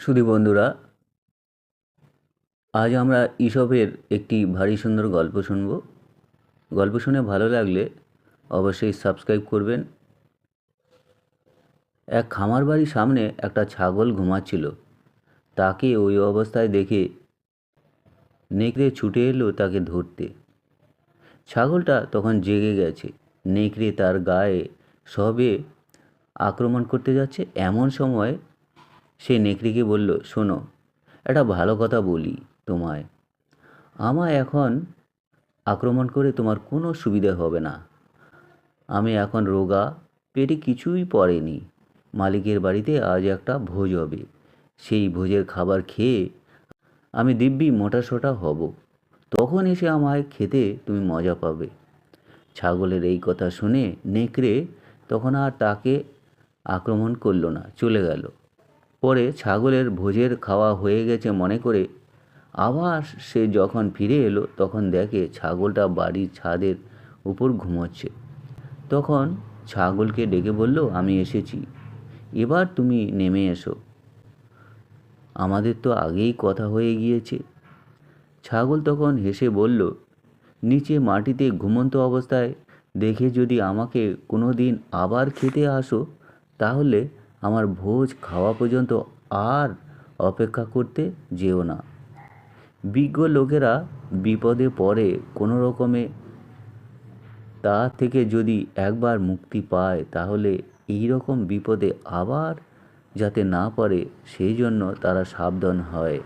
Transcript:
সুধী বন্ধুরা, আজ আমরা ঈশপের একটি ভারী সুন্দর গল্প শুনব। গল্প শুনে ভালো লাগলে অবশ্যই সাবস্ক্রাইব করবেন। এক খামার বাড়ির সামনে একটা ছাগল ঘুমাচ্ছিল। তাকে ওই অবস্থায় দেখে নেকড়ে ছুটে এলো তাকে ধরতে। ছাগলটা তখন জেগে গেছে। নেকড়ে তার গায়ে সবে আক্রমণ করতে যাচ্ছে, এমন সময় সে নেকড়েকে বলল, শোনো, একটা ভালো কথা বলি তোমায়। আমায় এখন আক্রমণ করে তোমার কোনো সুবিধা হবে না। আমি এখন রোগা, পেটে কিছুই পড়েনি। মালিকের বাড়িতে আজ একটা ভোজ হবে। সেই ভোজের খাবার খেয়ে আমি দিব্যি মোটাসোটা হব। তখন এসে আমায় খেতে তুমি মজা পাবে। ছাগলের এই কথা শুনে নেকড়ে তখন আর তাকে আক্রমণ করল না, চলে গেল। পরে ছাগলের ভোজের খাওয়া হয়ে গেছে মনে করে আবার সে যখন ফিরে এলো তখন দেখে ছাগলটা বাড়ির ছাদের উপর ঘুমোচ্ছে। তখন ছাগলকে ডেকে বলল, আমি এসেছি, এবার তুমি নেমে এসো। আমাদের তো আগেই কথা হয়ে গিয়েছে। ছাগল তখন হেসে বলল, নিচে মাটিতে ঘুমন্ত অবস্থায় দেখে যদি আমাকে কোনো দিন আবার খেতে আসো, তাহলে আমার ভোজ খাওয়া পর্যন্ত আর অপেক্ষা করতে যেও না। বিজ্ঞ লোকেরা বিপদে পড়ে কোনো রকমে, তা থেকে যদি একবার মুক্তি পায় তাহলে এই রকম বিপদে আবার যাতে না পড়ে সেই জন্য তারা সাবধান হয়।